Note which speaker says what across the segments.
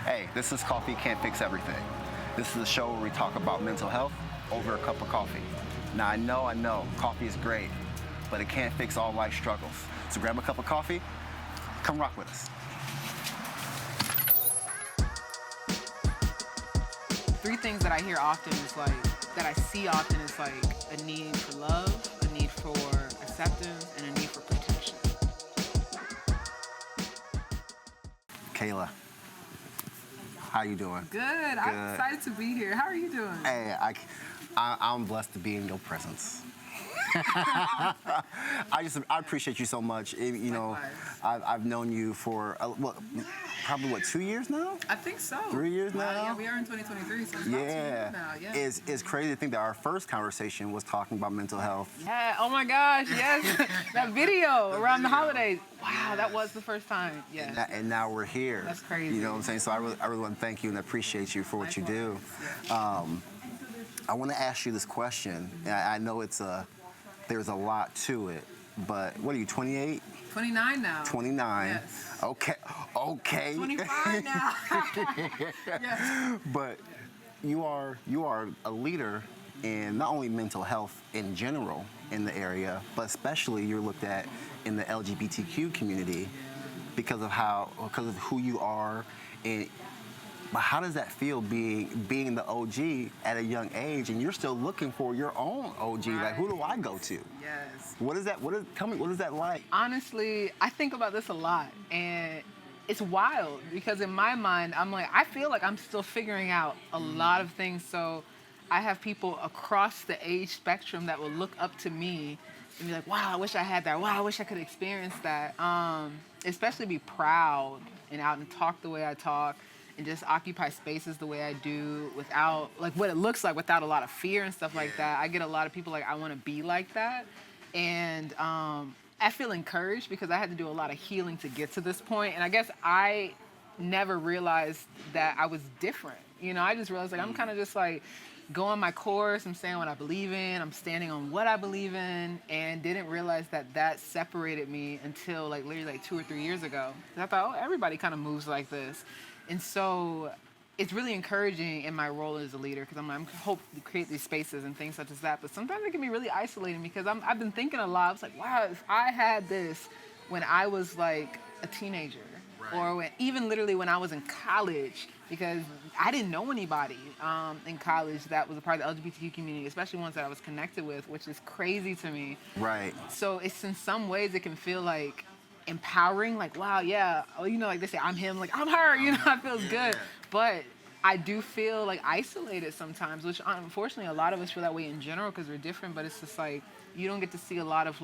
Speaker 1: Hey, this is Coffee Can't Fix Everything. This is a show where we talk about mental health over a cup of coffee. Now, I know, coffee is great, but it can't fix all life struggles. So grab a cup of coffee, come rock with us.
Speaker 2: Three things that I hear often is that I see often is a need for love, a need for acceptance, and a need for protection.
Speaker 1: Kayla, how you doing?
Speaker 2: Good. I'm excited to be here. How are you doing?
Speaker 1: Hey, I'm blessed to be in your presence. I appreciate you so much. I've known you for probably 2 years now?
Speaker 2: I think so.
Speaker 1: 3 years now?
Speaker 2: Yeah, we are in 2023, so it's about 2 years now. Yeah.
Speaker 1: It's crazy to think that our first conversation was talking about mental health.
Speaker 2: Yeah. Oh my gosh. Yes. That video around the holidays. Wow, that was the first time. Yes.
Speaker 1: And now we're here.
Speaker 2: That's crazy.
Speaker 1: You know what I'm saying? So I really want to thank you and appreciate you for what you do. I want to ask you this question. I know there's a lot to it, but what are you, 28?
Speaker 2: 29 now.
Speaker 1: 29.
Speaker 2: Yes.
Speaker 1: Okay.
Speaker 2: 25 now. Yes.
Speaker 1: But you are a leader in not only mental health in general in the area, but especially you're looked at in the LGBTQ community because of who you are. But how does that feel being the OG at a young age, and you're still looking for your own OG? Right. Like, who do I go to?
Speaker 2: Yes.
Speaker 1: Tell me, what is that like?
Speaker 2: Honestly, I think about this a lot, and it's wild because in my mind, I feel like I'm still figuring out a lot of things. So I have people across the age spectrum that will look up to me and be like, wow, I wish I had that. Wow, I wish I could experience that. Especially be proud and out and talk the way I talk and just occupy spaces the way I do without, what it looks like without a lot of fear and stuff like that. I get a lot of people I want to be like that. And I feel encouraged because I had to do a lot of healing to get to this point. And I guess I never realized that I was different. I just realized I'm kind of just going my course. I'm saying what I believe in. I'm standing on what I believe in, and didn't realize that separated me until literally 2 or 3 years ago. And I thought, everybody kind of moves like this. And so it's really encouraging in my role as a leader because I'm hope to create these spaces and things such as that. But sometimes it can be really isolating because I've been thinking a lot. I was like, wow, if I had this when I was a teenager, right. Or even literally when I was in college, because I didn't know anybody in college that was a part of the LGBTQ community, especially ones that I was connected with, which is crazy to me.
Speaker 1: Right.
Speaker 2: So it's in some ways it can feel empowering, wow, yeah, they say I'm him, I'm her, it feels good. But I do feel isolated sometimes, which unfortunately a lot of us feel that way in general because we're different, but it's just you don't get to see a lot of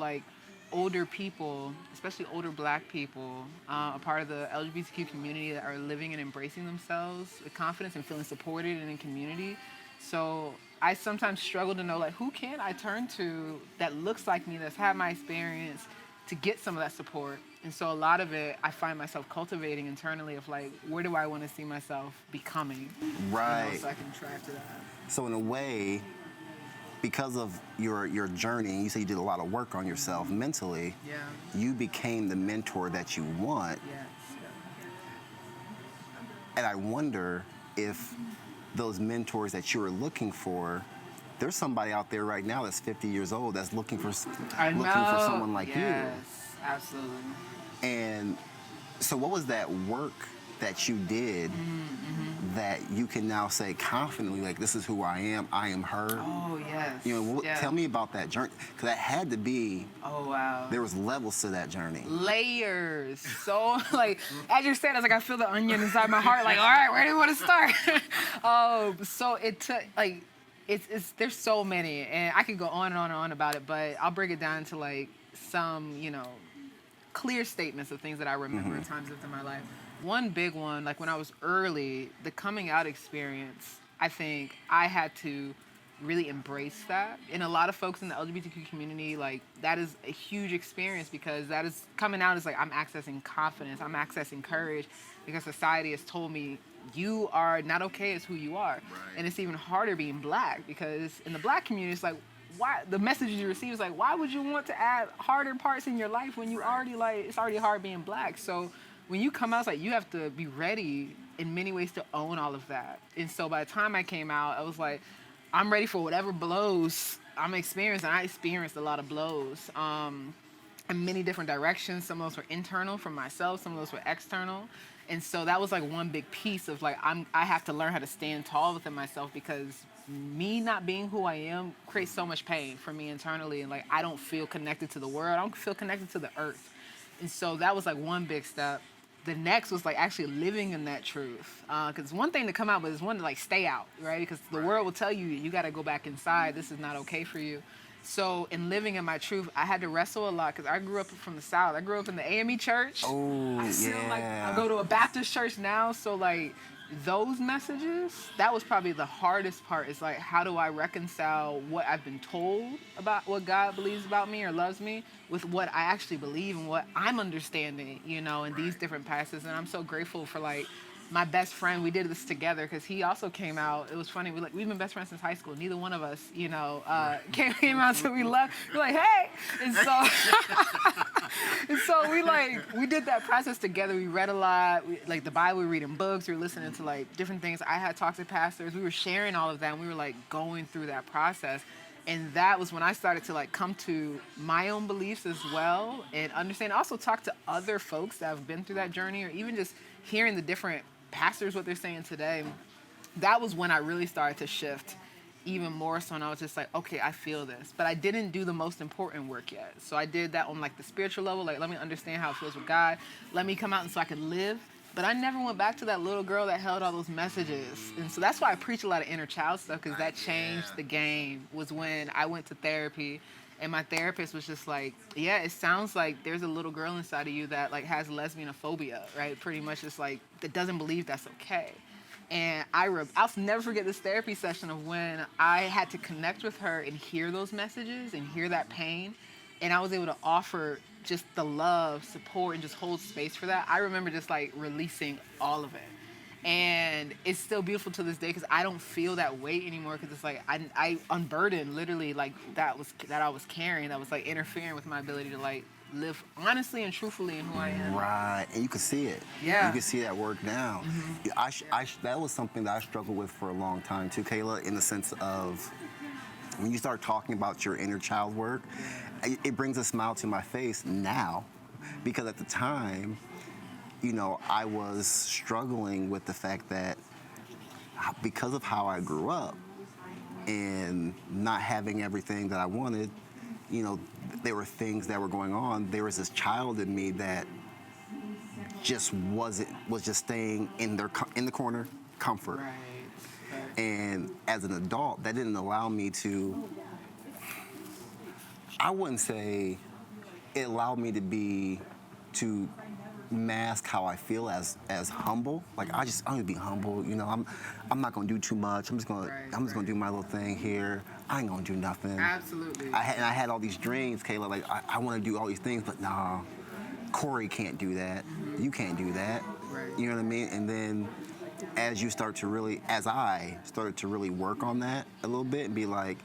Speaker 2: older people, especially older Black people, a part of the LGBTQ community that are living and embracing themselves with confidence and feeling supported and in community. So I sometimes struggle to know who can I turn to that looks like me, that's had my experience, to get some of that support. And so a lot of it, I find myself cultivating internally of where do I want to see myself becoming?
Speaker 1: Right.
Speaker 2: So I can track to that.
Speaker 1: So in a way, because of your journey, you say you did a lot of work on yourself mentally,
Speaker 2: yeah.
Speaker 1: You became the mentor that you want.
Speaker 2: Yes. Yeah.
Speaker 1: And I wonder if those mentors that you were looking for, there's somebody out there right now that's 50 years old that's looking for someone like you.
Speaker 2: Yes, absolutely.
Speaker 1: And so what was that work that you did that you can now say confidently, this is who I am her?
Speaker 2: Oh, yes.
Speaker 1: Yeah. Tell me about that journey, because that had to be,
Speaker 2: oh, wow.
Speaker 1: There was levels to that journey.
Speaker 2: Layers. So, as you said, I feel the onion inside my heart, all right, where do you want to start? So it took, there's so many, and I could go on and on and on about it, but I'll break it down to some, clear statements of things that I remember at times within my life. One big one, when I was early, the coming out experience, I think I had to really embrace that. And a lot of folks in the LGBTQ community, that is a huge experience because that is coming out is I'm accessing confidence, I'm accessing courage because society has told me you are not okay as who you are. Right. And it's even harder being Black because in the Black community, it's why the messages you receive is why would you want to add harder parts in your life when you already it's already hard being Black. So when you come out, it's you have to be ready in many ways to own all of that. And so by the time I came out, I was like, I'm ready for whatever blows I'm experiencing. I experienced a lot of blows in many different directions. Some of those were internal from myself, some of those were external. And so that was like one big piece of like, I have to learn how to stand tall within myself, because me not being who I am creates so much pain for me internally. And like, I don't feel connected to the world. I don't feel connected to the earth. And so that was like one big step. The next was like actually living in that truth. Because it's one thing to come out, but it's one to like stay out, right? Because the world will tell you, you got to go back inside. This is not okay for you. So in living in my truth, I had to wrestle a lot, because I grew up from the South. I grew up in the AME church.
Speaker 1: Oh,
Speaker 2: I still
Speaker 1: yeah.
Speaker 2: I go to a Baptist church now. So like those messages, that was probably the hardest part, is like, how do I reconcile what I've been told about what God believes about me or loves me with what I actually believe and what I'm understanding, you know, in these different passages. And I'm so grateful for like my best friend. We did this together because he also came out. It was funny. We've been best friends since high school. Neither one of us, you know, came out until we left. We're like, hey, and so and so we did that process together. We read a lot, like the Bible, we were reading books, we were listening to like different things. I had talked to pastors. We were sharing all of that, and we were like going through that process. And that was when I started to like come to my own beliefs as well, and understand, also talk to other folks that have been through that journey, or even just hearing the different pastors, what they're saying today. That was when I really started to shift even more so, and I was just like, okay, I feel this. But I didn't do the most important work yet. So I did that on like the spiritual level, like let me understand how it feels with God. Let me come out and so I could live. But I never went back to that little girl that held all those messages. And so that's why I preach a lot of inner child stuff, because that changed the game, was when I went to therapy. And my therapist was just like, yeah, it sounds like there's a little girl inside of you that like has lesbianophobia, right? Pretty much just like, that doesn't believe that's okay. And I'll never forget this therapy session of when I had to connect with her and hear those messages and hear that pain. And I was able to offer just the love, support, and just hold space for that. I remember just like releasing all of it. And it's still beautiful to this day, because I don't feel that weight anymore, because it's like I unburdened literally like that I was carrying, that was like interfering with my ability to like live honestly and truthfully in who I am.
Speaker 1: Right, and you can see it.
Speaker 2: Yeah.
Speaker 1: You can see that work now. That was something that I struggled with for a long time too, Kayla, in the sense of when you start talking about your inner child work, it brings a smile to my face now, because at the time, you know, I was struggling with the fact that because of how I grew up and not having everything that I wanted, you know, there were things that were going on. There was this child in me that was just staying in the corner, comfort.
Speaker 2: Right.
Speaker 1: And as an adult, that didn't allow me to, I wouldn't say it allowed me to mask how I feel as humble. Like I'm gonna be humble, you know. I'm not gonna do too much. I'm just gonna do my little thing here. I ain't gonna do nothing.
Speaker 2: Absolutely.
Speaker 1: I had all these dreams, Kayla. Like I want to do all these things, but nah, Corey can't do that. Mm-hmm. You can't do that.
Speaker 2: Right.
Speaker 1: You know what I mean? And then as I started to really work on that a little bit and be like,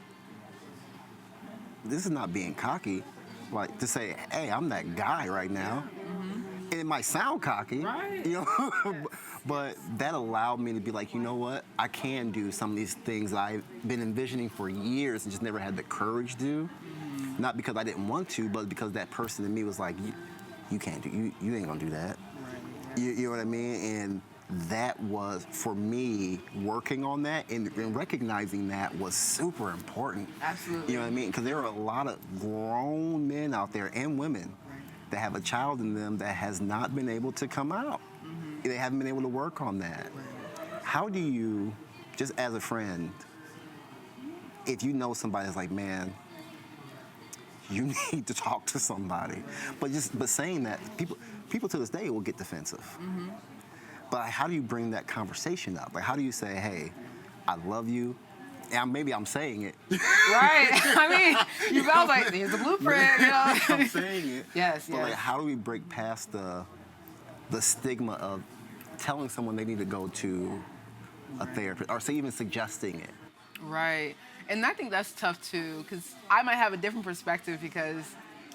Speaker 1: this is not being cocky. Like to say, hey, I'm that guy right now. Mm-hmm. And it might sound cocky,
Speaker 2: right.
Speaker 1: You know, yes. But that allowed me to be like, you know what? I can do some of these things I've been envisioning for years and just never had the courage to do. Mm-hmm. Not because I didn't want to, but because that person in me was like, you can't do, you ain't gonna do that. Right. You know what I mean? And that was, for me, working on that and recognizing that was super important.
Speaker 2: Absolutely.
Speaker 1: You know what I mean? Because there are a lot of grown men out there and women that have a child in them that has not been able to come out. Mm-hmm. They haven't been able to work on that. Right. How do you, just as a friend, if you know somebody that's like, man, you need to talk to somebody. But saying that, people to this day will get defensive. Mm-hmm. But how do you bring that conversation up? Like, how do you say, hey, I love you, and maybe I'm saying it.
Speaker 2: Right. I mean, you felt like, here's the blueprint, you know?
Speaker 1: I'm saying it.
Speaker 2: Yes,
Speaker 1: but like, how do we break past the stigma of telling someone they need to go to a therapist, or say even suggesting it?
Speaker 2: Right. And I think that's tough too, because I might have a different perspective, because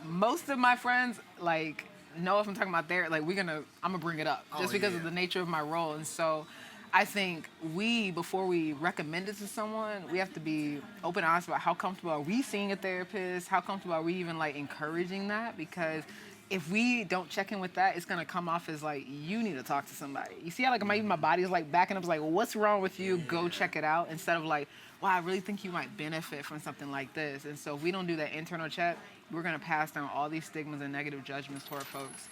Speaker 2: most of my friends, like, know if I'm talking about therapy, like I'm gonna bring it up just because of the nature of my role. And so I think before we recommend it to someone, we have to be open and honest about how comfortable are we seeing a therapist, how comfortable are we even like encouraging that, because if we don't check in with that, it's gonna come off as like, you need to talk to somebody. You see how like even my body is like backing up, it's like, well, what's wrong with you? Go check it out, instead of like, wow, I really think you might benefit from something like this. And so if we don't do that internal check, we're gonna pass down all these stigmas and negative judgments toward folks.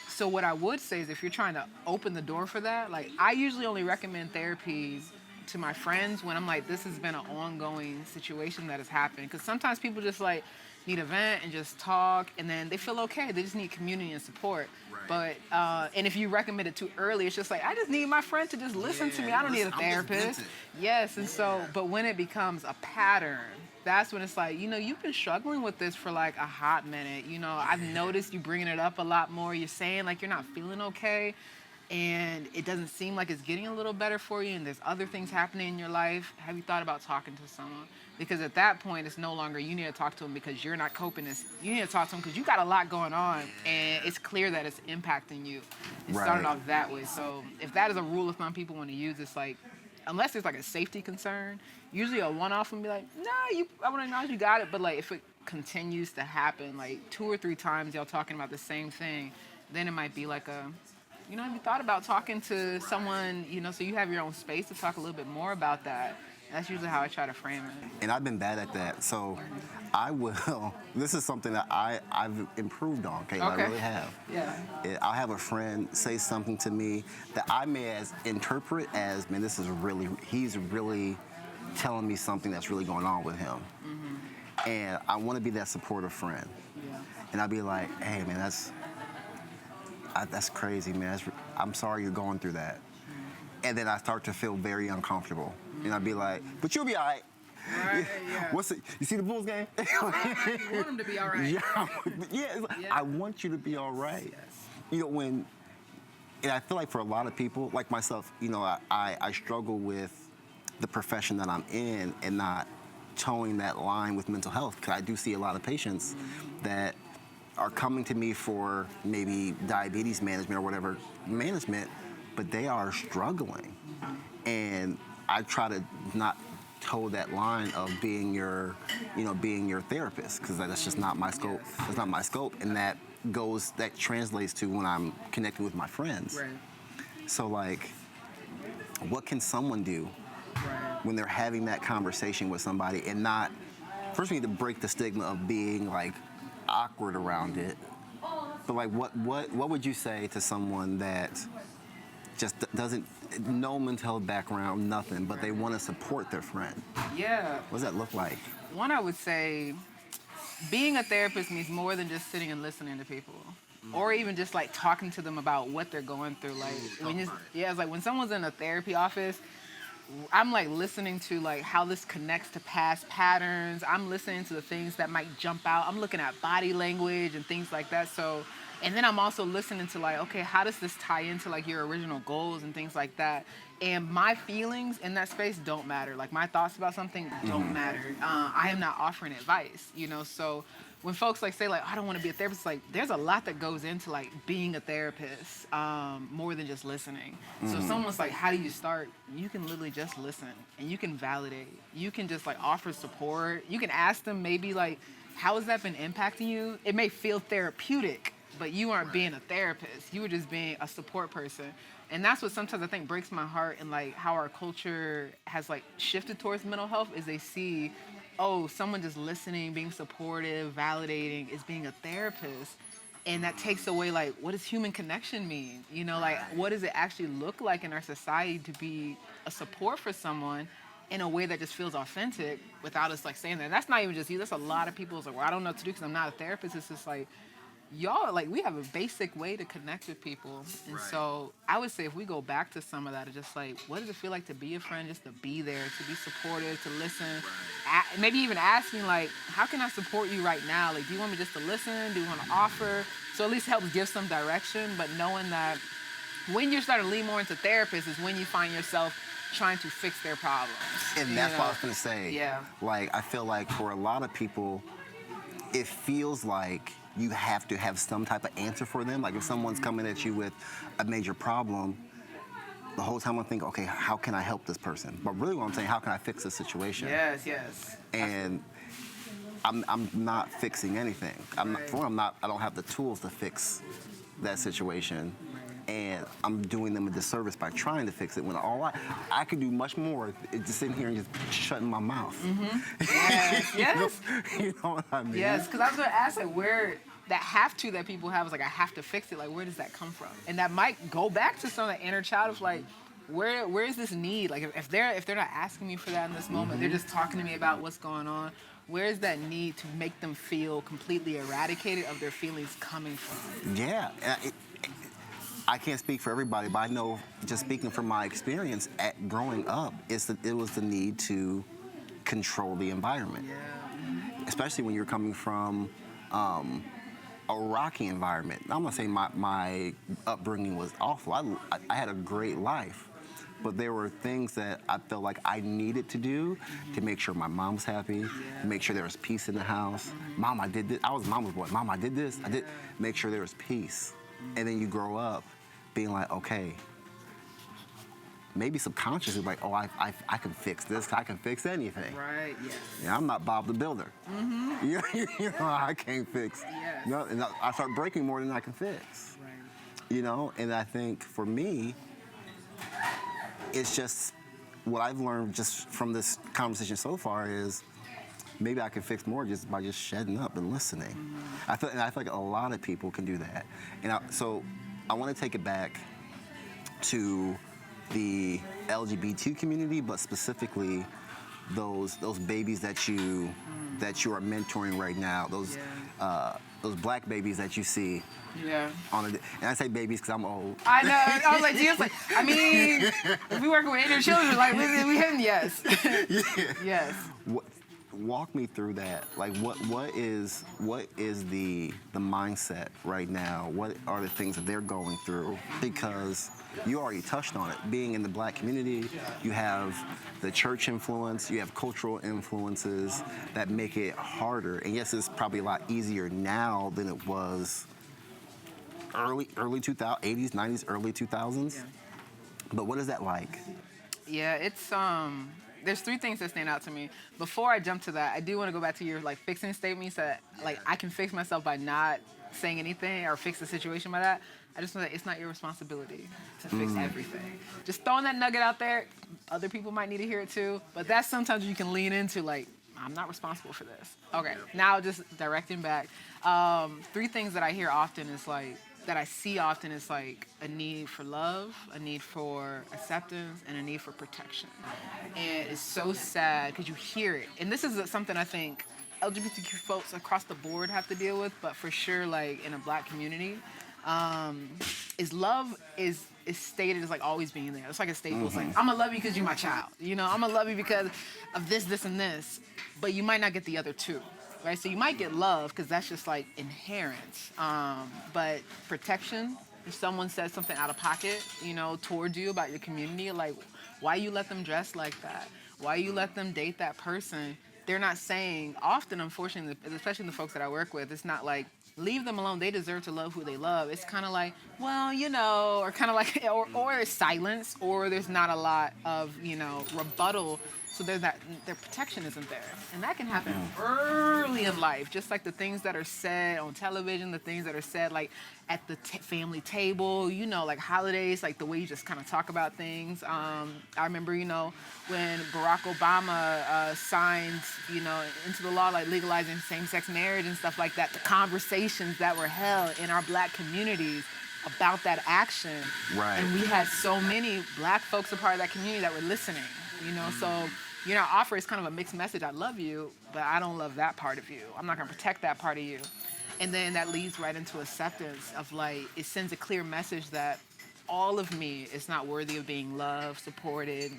Speaker 2: So what I would say is, if you're trying to open the door for that, like I usually only recommend therapies to my friends when I'm like, this has been an ongoing situation that has happened. Because sometimes people just like need a vent and just talk, and then they feel okay. They just need community and support. Right. But and if you recommend it too early, it's just like, I just need my friend to just listen to me. I don't need a therapist. Yes, and so, but when it becomes a pattern, that's when it's like, you've been struggling with this for like a hot minute. I've noticed you bringing it up a lot more. You're saying like you're not feeling okay, and it doesn't seem like it's getting a little better for you, and there's other things happening in your life. Have you thought about talking to someone? Because at that point, it's no longer you need to talk to them because you're not coping. You need to talk to them because you got a lot going on, and it's clear that it's impacting you. It started off that way. So if that is a rule of thumb people want to use, it's like, unless there's like a safety concern, usually a one-off would be like, nah, I want to acknowledge you got it. But like if it continues to happen, like 2 or 3 times y'all talking about the same thing, then it might be like have you thought about talking to someone, so you have your own space to talk a little bit more about that. That's usually how I try to frame it.
Speaker 1: And I've been bad at that. So I will, this is something that I've improved on, Kayla.
Speaker 2: Okay.
Speaker 1: I really have.
Speaker 2: Yeah.
Speaker 1: I'll have a friend say something to me that I may interpret as, man, he's really telling me something that's really going on with him. Mm-hmm. And I want to be that supportive friend. Yeah. And I'll be like, hey, man, that's crazy, man. I'm sorry you're going through that. Mm-hmm. And then I start to feel very uncomfortable. Mm-hmm. And I'll be like, but you'll be all right.
Speaker 2: Right, yeah.
Speaker 1: You see the Bulls game?
Speaker 2: You want them to be all right.
Speaker 1: Yeah, I want you to be all right. Yes. And I feel like for a lot of people, like myself, I struggle with the profession that I'm in and not towing that line with mental health, because I do see a lot of patients that are coming to me for maybe diabetes management or whatever management, but they are struggling. And I try to not toe that line of being your therapist, because that's just not my scope. It's not my scope, and that translates to when I'm connecting with my friends.
Speaker 2: Right.
Speaker 1: So like, what can someone do when they're having that conversation with somebody and not? First, we need to break the stigma of being like awkward around it. But like, what would you say to someone that just doesn't, no mental health background, nothing, but they want to support their friend?
Speaker 2: Yeah.
Speaker 1: What does that look like?
Speaker 2: One, I would say, being a therapist means more than just sitting and listening to people, or even just like talking to them about what they're going through. Like it's like when someone's in a therapy office, I'm like listening to like how this connects to past patterns. I'm listening to the things that might jump out. I'm looking at body language and things like that. So, and then I'm also listening to like, okay, how does this tie into like your original goals and things like that? And my feelings in that space don't matter. Like my thoughts about something don't matter. I am not offering advice, so when folks like say like, I don't want to be a therapist, like there's a lot that goes into like being a therapist, more than just listening. So if someone's like, how do you start? You can literally just listen, and you can validate. You can just like offer support. You can ask them maybe like, how has that been impacting you? It may feel therapeutic, but you aren't being a therapist. You were just being a support person. And that's what sometimes I think breaks my heart, and like how our culture has like shifted towards mental health, is they see, oh, someone just listening, being supportive, validating is being a therapist. And that takes away like, what does human connection mean? Like what does it actually look like in our society to be a support for someone in a way that just feels authentic without us like saying that? And that's not even just you, that's a lot of people who's like, well, I don't know what to do because I'm not a therapist. It's just like, y'all, like, we have a basic way to connect with people. And so I would say if we go back to some of that, it's just like, what does it feel like to be a friend, just to be there, to be supportive, to listen, maybe even asking, like, how can I support you right now? Like, do you want me just to listen? Do you want to offer? So at least helps give some direction, but knowing that when you're starting to lean more into therapists is when you find yourself trying to fix their problems.
Speaker 1: And that's what I was going to say.
Speaker 2: Yeah.
Speaker 1: Like, I feel like for a lot of people, it feels like you have to have some type of answer for them. Like if someone's coming at you with a major problem, the whole time I'm thinking, okay, how can I help this person? But really what I'm saying, how can I fix this situation?
Speaker 2: Yes.
Speaker 1: And I'm not fixing anything. I don't have the tools to fix that situation. And I'm doing them a disservice by trying to fix it when all I could do much more just sitting here and just shutting my mouth.
Speaker 2: Yes.
Speaker 1: You know what I mean?
Speaker 2: Yes, because I was going to ask, like, where that have to that people have is like, I have to fix it. Like, where does that come from? And that might go back to some of the inner child of like, where is this need? Like, if they're not asking me for that in this moment, they're just talking to me about what's going on. Where is that need to make them feel completely eradicated of their feelings coming from?
Speaker 1: Yeah. I can't speak for everybody, but I know, just speaking from my experience at growing up, it was the need to control the environment.
Speaker 2: Yeah.
Speaker 1: Especially when you're coming from a rocky environment. I'm not saying my upbringing was awful. I had a great life, but there were things that I felt like I needed to do to make sure my mom was happy, to make sure there was peace in the house. Mom, I did this. I was mama's boy. Mom, I did this. I did. Make sure there was peace. And then you grow up being like, okay, maybe subconsciously like, oh, I can fix this. I can fix anything.
Speaker 2: Right, yes.
Speaker 1: Yeah, I'm not Bob the Builder. You know, I can't fix.
Speaker 2: Yes.
Speaker 1: You know, and I start breaking more than I can fix.
Speaker 2: Right.
Speaker 1: You know, and I think for me, it's just what I've learned just from this conversation so far is maybe I can fix more just by just shutting up and listening. I feel like a lot of people can do that. And so I want to take it back to the LGBT community, but specifically those babies that you are mentoring right now. Those black babies that you see.
Speaker 2: Yeah.
Speaker 1: And I say babies because I'm old.
Speaker 2: I know. I was like, Jesus, like, I mean, if we working with inner children, like, we him, yes.
Speaker 1: Yeah.
Speaker 2: Yes.
Speaker 1: Walk me through that. Like, what is the mindset right now? What are the things that they're going through? Because you already touched on it. Being in the black community, you have the church influence, you have cultural influences that make it harder. And yes, it's probably a lot easier now than it was early 2000s, 80s, 90s, early 2000s.
Speaker 2: Yeah.
Speaker 1: But what is that like?
Speaker 2: Yeah, it's there's three things that stand out to me. Before I jump to that, I do want to go back to your like fixing statement. You said like I can fix myself by not saying anything or fix the situation by that. I just want to say it's not your responsibility to fix everything. Just throwing that nugget out there. Other people might need to hear it too, but that's sometimes you can lean into like, I'm not responsible for this. Okay, now just directing back. Three things that I hear often is like, that I see often is like a need for love, a need for acceptance, and a need for protection. And it's so sad because you hear it. And this is something I think LGBTQ folks across the board have to deal with, but for sure like in a black community, is love is stated as like always being there. It's like a staple. It's like, I'm gonna love you because you're my child. You know, I'm gonna love you because of this, this, and this. But you might not get the other two. Right, so you might get love because that's just like inherent, but protection. If someone says something out of pocket, you know, towards you about your community, like why you let them dress like that, why you let them date that person, they're not saying. Often, unfortunately, especially the folks that I work with, it's not like leave them alone. They deserve to love who they love. It's kind of like, well, you know, or kind of like, or it's silence, or there's not a lot of, you know, rebuttal. So there's that, their protection isn't there. And that can happen early in life, just like the things that are said on television, the things that are said like at the family table, you know, like holidays, like the way you just kind of talk about things. I remember, you know, when Barack Obama signed, you know, into the law, like legalizing same-sex marriage and stuff like that, the conversations that were held in our black communities about that action.
Speaker 1: Right.
Speaker 2: And we had so many black folks a part of that community that were listening. You know, so, you know, offer is kind of a mixed message. I love you, but I don't love that part of you. I'm not going to protect that part of you. And then that leads right into acceptance of like, it sends a clear message that all of me is not worthy of being loved, supported,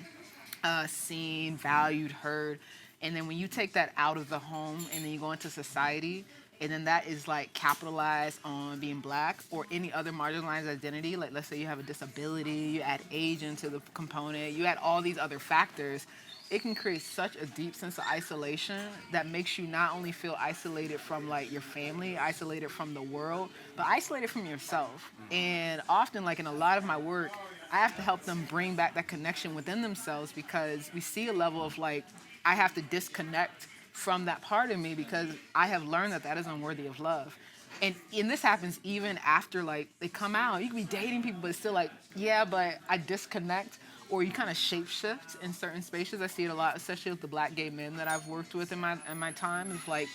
Speaker 2: seen, valued, heard. And then when you take that out of the home and then you go into society, and then that is like capitalized on being black or any other marginalized identity. Like let's say you have a disability, you add age into the component, you add all these other factors. it can create such a deep sense of isolation that makes you not only feel isolated from like your family, isolated from the world, but isolated from yourself. And often, like in a lot of my work, I have to help them bring back that connection within themselves because we see a level of like, I have to disconnect from that part of me because I have learned that that is unworthy of love. And this happens even after like they come out. You can be dating people, but it's still like, yeah, but I disconnect, or you kind of shape shift in certain spaces. I see it a lot, especially with the Black gay men that I've worked with in my time. It's like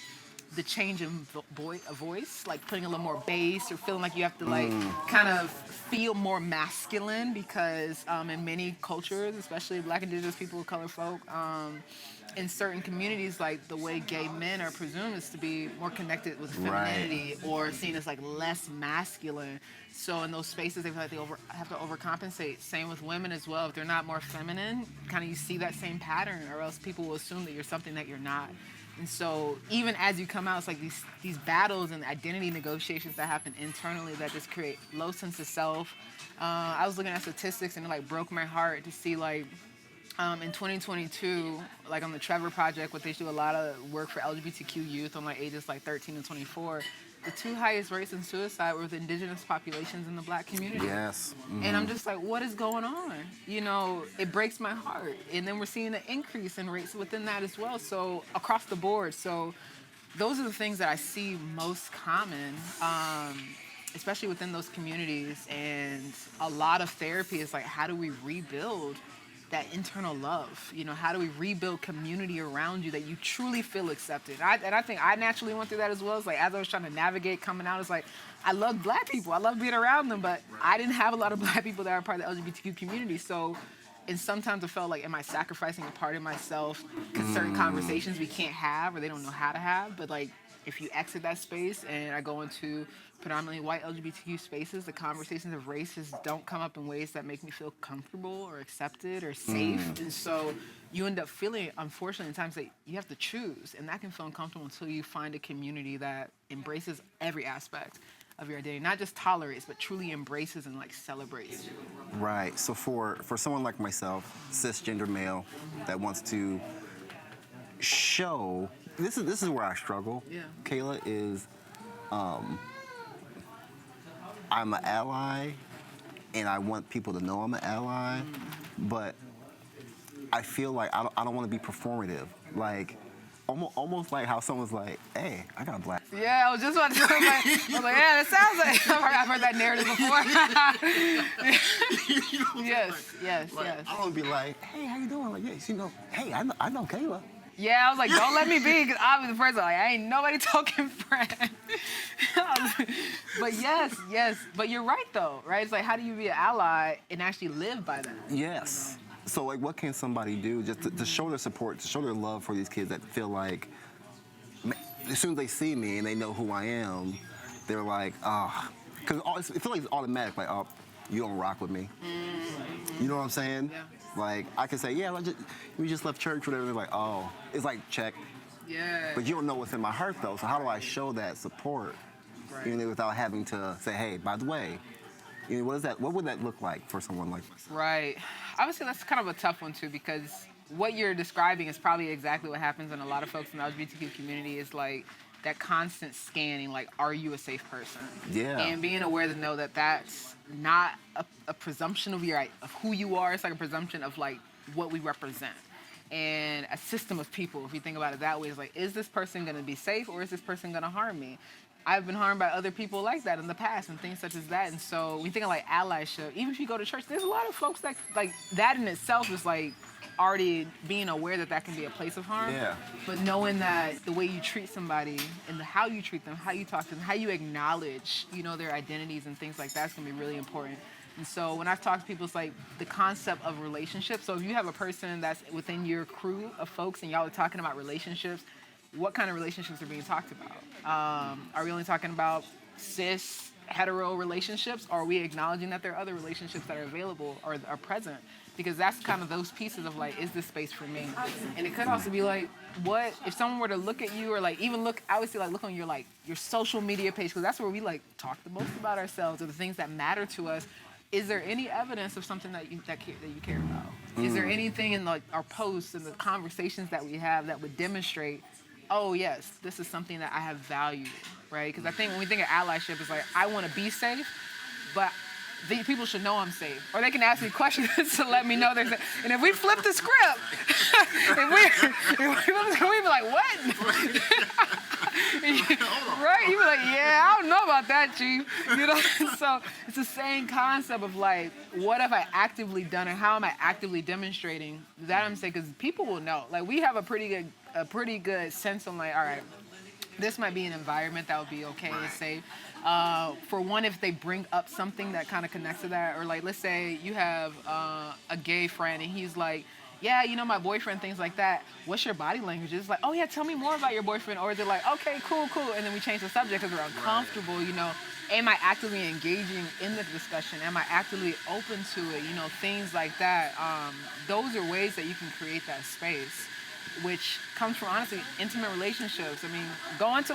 Speaker 2: the change in voice, like putting a little more bass, or feeling like you have to like kind of feel more masculine because in many cultures, especially Black, Indigenous people, color folk, in certain communities, like the way gay men are presumed is to be more connected with femininity or seen as like less masculine. So in those spaces, they feel like they have to overcompensate. Same with women as well. If they're not more feminine, kind of you see that same pattern, or else people will assume that you're something that you're not. And so even as you come out, it's like these battles and identity negotiations that happen internally that just create low sense of self. I was looking at statistics and it like broke my heart to see like in 2022, like on the Trevor Project, what they do a lot of work for LGBTQ youth on like ages like 13 and 24. The two highest rates in suicide were with Indigenous populations in the Black community.
Speaker 1: Yes. Mm-hmm.
Speaker 2: And I'm just like, what is going on? You know, it breaks my heart. And then we're seeing an increase in rates within that as well. So across the board. So those are the things that I see most common, especially within those communities. And a lot of therapy is like, how do we rebuild that internal love? You know, how do we rebuild community around you that you truly feel accepted? And I think I naturally went through that as well. It's like, as I was trying to navigate coming out, it's like, I love Black people. I love being around them, but I didn't have a lot of Black people that are part of the LGBTQ community. So, and sometimes I felt like, am I sacrificing a part of myself? Because certain conversations we can't have or they don't know how to have. But like, if you exit that space and I go into predominantly white LGBTQ spaces, the conversations of races don't come up in ways that make me feel comfortable or accepted or safe. And so you end up feeling, unfortunately, in times that you have to choose. And that can feel uncomfortable until you find a community that embraces every aspect of your identity, not just tolerates, but truly embraces and like celebrates.
Speaker 1: Right. So for someone like myself, cisgender male, that wants to show, this is where I struggle.
Speaker 2: Yeah.
Speaker 1: Kayla is, I'm an ally, and I want people to know I'm an ally, but I feel like I don't want to be performative. Like, almost like how someone's like, hey, I got Black.
Speaker 2: Yeah, I was just about to say, I was like, yeah, that sounds like, I've heard that narrative before. Yes.
Speaker 1: I don't want to be like, hey, how you doing? Like, yes, you know, hey, I know Kayla.
Speaker 2: Yeah, I was like, don't let me be, because I'll be the person like, I ain't nobody talking friend. But yes, but you're right though, right? It's like, how do you be an ally and actually live by that?
Speaker 1: Yes. So like, what can somebody do just to show their support, to show their love for these kids that feel like, as soon as they see me and they know who I am, they're like, because it feels like it's automatic, like, oh, you don't rock with me. You know what I'm saying?
Speaker 2: Yeah.
Speaker 1: Like, I can say, yeah, we just left church, whatever. They're like, oh, it's like, check.
Speaker 2: Yeah.
Speaker 1: But you don't know what's in my heart, though. So how do I show that support, you know, without having to say, hey, by the way, you know, what would that look like for someone like myself?
Speaker 2: Right. Obviously, that's kind of a tough one, too, because what you're describing is probably exactly what happens in a lot of folks in the LGBTQ community is like that constant scanning, like, are you a safe person?
Speaker 1: Yeah.
Speaker 2: And being aware to know that that's not a presumption of who you are. It's like a presumption of like what we represent. And a system of people, if you think about it that way, is like, is this person gonna be safe or is this person gonna harm me? I've been harmed by other people like that in the past and things such as that. And so when you think of like allyship, even if you go to church, there's a lot of folks that like that in itself is like already being aware that that can be a place of harm.
Speaker 1: Yeah.
Speaker 2: But knowing that the way you treat somebody and how you treat them, how you talk to them, how you acknowledge, you know, their identities and things like that's gonna be really important. And so when I've talked to people, it's like the concept of relationships. So if you have a person that's within your crew of folks and y'all are talking about relationships, what kind of relationships are being talked about? Are we only talking about cis, hetero relationships? Or are we acknowledging that there are other relationships that are available or are present? Because that's kind of those pieces of like, is this space for me? And it could also be like, what if someone were to look at you or like even look, I would say like look on your social media page, because that's where we like talk the most about ourselves or the things that matter to us. is there any evidence of something that you care about? Is there anything in like our posts and the conversations that we have that would demonstrate, oh yes, this is something that I have value, right? Because I think when we think of allyship, it's like I want to be safe, but people should know I'm safe, or they can ask me questions to let me know they're safe. And if we flip the script, we'd be like, what? Right? You'd be like, yeah, I don't know about that, Chief. You know? So it's the same concept of like, what have I actively done, and how am I actively demonstrating that I'm safe? Because people will know. Like, we have a pretty good sense on like, all right, this might be an environment that would be okay and safe. For one, if they bring up something that kind of connects to that, or like, let's say you have a gay friend and he's like, yeah, you know, my boyfriend, things like that. What's your body language? It's like, oh yeah, tell me more about your boyfriend. Or they're like, okay, cool. And then we change the subject because we're uncomfortable, you know. Am I actively engaging in the discussion? Am I actively open to it? You know, things like that. Those are ways that you can create that space, which comes from, honestly, intimate relationships. I mean, go to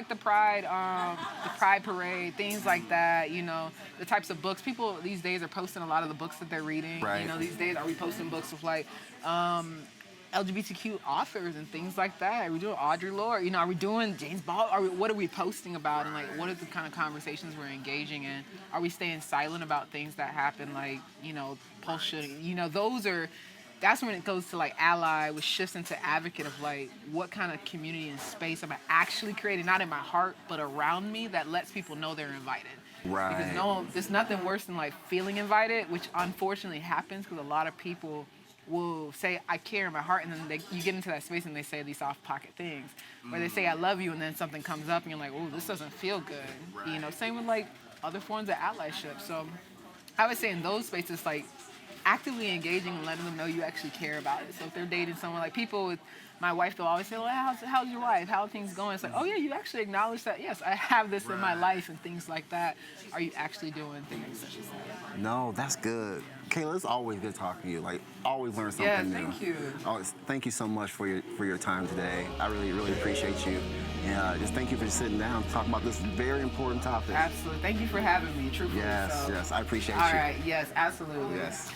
Speaker 2: the Pride parade, things like that, you know, the types of books. People these days are posting a lot of the books that they're reading.
Speaker 1: Right.
Speaker 2: You know, these days are we posting books with like LGBTQ authors and things like that? Are we doing Audre Lorde? You know, are we doing James Baldwin? What are we posting about? And like, what are the kind of conversations we're engaging in? Are we staying silent about things that happen, like, you know, post shooting? You know, that's when it goes to like ally, which shifts into advocate of like, what kind of community and space am I actually creating, not in my heart, but around me, that lets people know they're invited.
Speaker 1: Right.
Speaker 2: Because there's nothing worse than like feeling invited, which unfortunately happens because a lot of people will say, I care in my heart, and then you get into that space and they say these off-pocket things. Where they say, I love you, and then something comes up and you're like, oh, this doesn't feel good. Right. You know, same with like other forms of allyship. So I would say in those spaces, like, actively engaging and letting them know you actually care about it. So if they're dating someone, like people with my wife, they'll always say, well, how's your wife? How are things going? It's like, oh yeah, you actually acknowledge that, yes, I have this in my life and things like that. Are you actually doing things such as that?
Speaker 1: No, that's good. Kayla, it's always good talking to you. Like, always learn something new.
Speaker 2: Yeah, thank you.
Speaker 1: Thank you so much for your time today. I really, really appreciate you. And just thank you for sitting down and talking about this very important topic.
Speaker 2: Absolutely. Thank you for having me, truthfully.
Speaker 1: Yes, I appreciate you.
Speaker 2: All right, yes, absolutely.
Speaker 1: Yes.